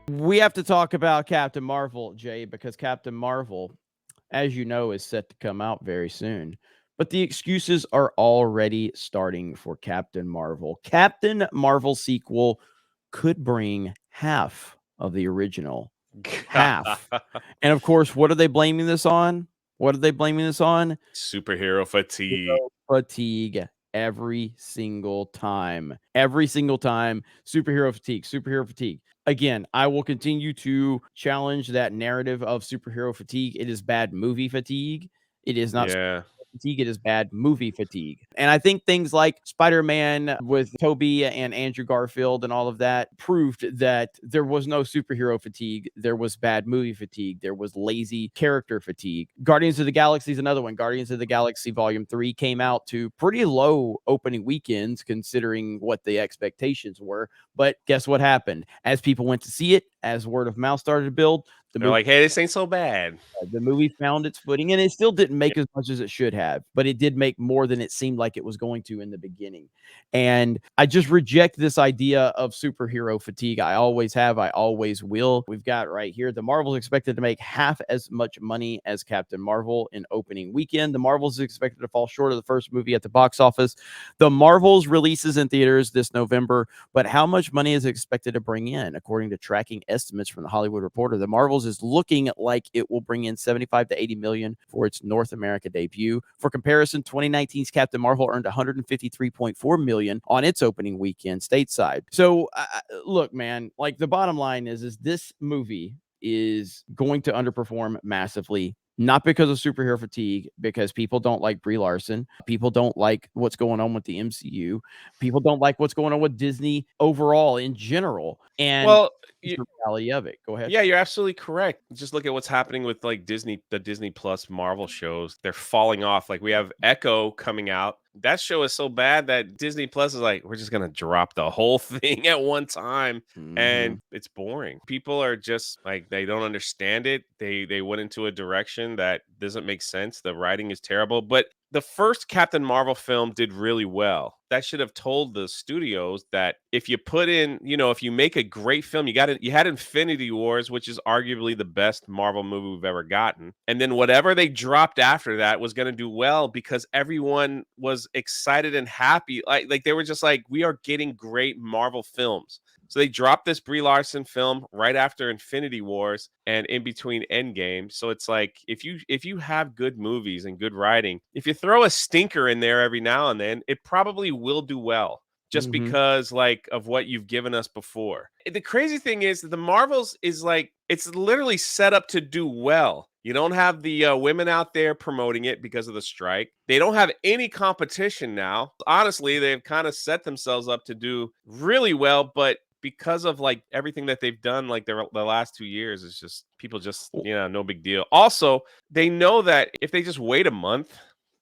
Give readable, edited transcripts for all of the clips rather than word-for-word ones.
We have to talk about Captain Marvel, Jay, because Captain Marvel, as you know, is set to come out very soon. But the excuses are already starting for Captain Marvel. Captain Marvel sequel could bring half of the original. Half. And of course, what are they blaming this on? What are they blaming this on? Superhero fatigue. Fatigue every single time. Every single time. Superhero fatigue. Superhero fatigue. Again, I will continue to challenge that narrative of superhero fatigue. It is bad movie fatigue. It is not Yeah. fatigue, it is bad movie fatigue. And I think things like Spider-Man with Tobey and Andrew Garfield and all of that proved that there was no superhero fatigue. There was bad movie fatigue. There was lazy character fatigue. Guardians of the Galaxy is another one. Guardians of the Galaxy Volume 3 came out to pretty low opening weekends considering what the expectations were. But guess what happened? As people went to see it, as word of mouth started to build, They're like, hey, this ain't so bad. the movie found its footing, and it still didn't make as much as it should have, but it did make more than it seemed like it was going to in the beginning. And I just reject this idea of superhero fatigue. I always have, I always will. We've got right here, the Marvel's expected to make half as much money as Captain Marvel in opening weekend. The Marvel's is expected to fall short of the first movie at the box office. The Marvel's releases in theaters this November, but how much money is expected to bring in? According to tracking estimates from the Hollywood Reporter, the Marvel's is looking like it will bring in 75 to 80 million for its North America debut. For comparison, 2019's Captain Marvel earned 153.4 million on its opening weekend stateside. So look, man, like the bottom line is this movie is going to underperform massively. Not because of superhero fatigue, because people don't like Brie Larson. People don't like what's going on with the MCU. People don't like what's going on with Disney overall in general. And Well, the reality of it. Go ahead. yeah, you're absolutely correct. Just look at what's happening with like Disney, the Disney Plus Marvel shows. They're falling off. Like we have Echo coming out. That show is so bad that Disney Plus is like, we're just gonna drop the whole thing at one time, and it's boring. People are just like they don't understand it. They went into a direction that doesn't make sense. The writing is terrible, but the first Captain Marvel film did really well. That should have told the studios that if you put in, if you make a great film, you had Infinity Wars, which is arguably the best Marvel movie we've ever gotten. And then whatever they dropped after that was going to do well because everyone was excited and happy. Like they were just like, we are getting great Marvel films. So they dropped this Brie Larson film right after Infinity Wars and in between Endgame. So it's like if you have good movies and good writing, if you throw a stinker in there every now and then, it probably will do well just because like of what you've given us before. The crazy thing is that the Marvels is like it's literally set up to do well. You don't have the women out there promoting it because of the strike. They don't have any competition now. Honestly, they've kind of set themselves up to do really well, but because of like everything that they've done like the last 2 years, it's just people just no big deal. Also, they know that if they just wait a month,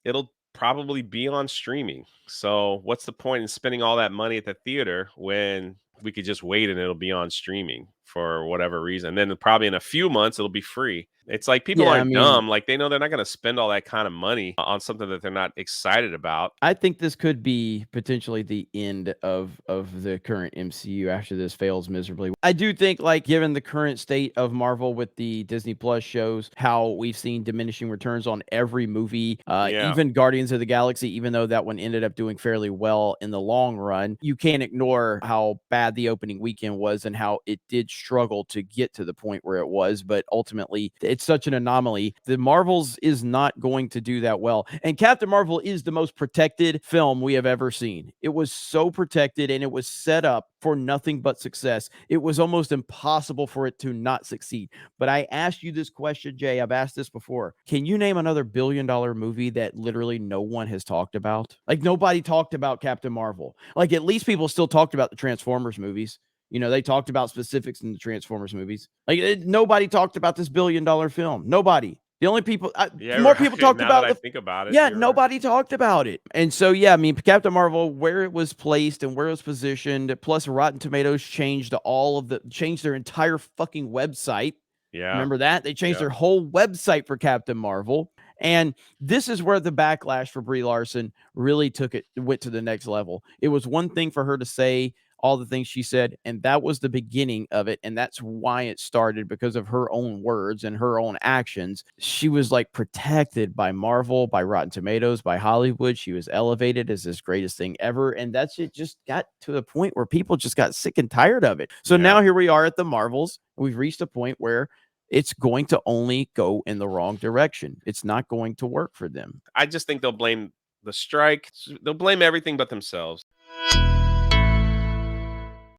it'll probably be on streaming. So what's the point in spending all that money at the theater when we could just wait and it'll be on streaming for whatever reason? And then probably in a few months it'll be free. It's like people aren't dumb. Like they know they're not going to spend all that kind of money on something that they're not excited about. I think this could be potentially the end of the current MCU after this fails miserably. I do think, like, given the current state of Marvel with the Disney Plus shows, how we've seen diminishing returns on every movie, even Guardians of the Galaxy, even though that one ended up doing fairly well in the long run, you can't ignore how bad the opening weekend was and how it did struggle to get to the point where it was. But ultimately, it's such an anomaly. The Marvels is not going to do that well. And Captain Marvel is the most protected film we have ever seen. It was so protected and it was set up for nothing but success. It was almost impossible for it to not succeed. But I asked you this question, Jay. I've asked this before. Can you name another billion-dollar movie that literally no one has talked about? Like nobody talked about Captain Marvel. Like at least people still talked about the Transformers movies. They talked about specifics in the Transformers movies. Like nobody talked about this billion-dollar film. Nobody. The only people, more people talked about. I think about it. Yeah, nobody talked about it. And so, yeah, I mean, Captain Marvel, where it was placed and where it was positioned, plus Rotten Tomatoes changed their entire fucking website. Yeah. Remember that? They changed their whole website for Captain Marvel. And this is where the backlash for Brie Larson really went to the next level. It was one thing for her to say all the things she said, and that was the beginning of it, and that's why it started, because of her own words and her own actions. She was like protected by Marvel, by Rotten Tomatoes, by Hollywood. She was elevated as this greatest thing ever, and that's it. Just got to the point where people just got sick and tired of it. So now here we are at the Marvels. We've reached a point where it's going to only go in the wrong direction. It's not going to work for them. I just think they'll blame the strike. They'll blame everything but themselves.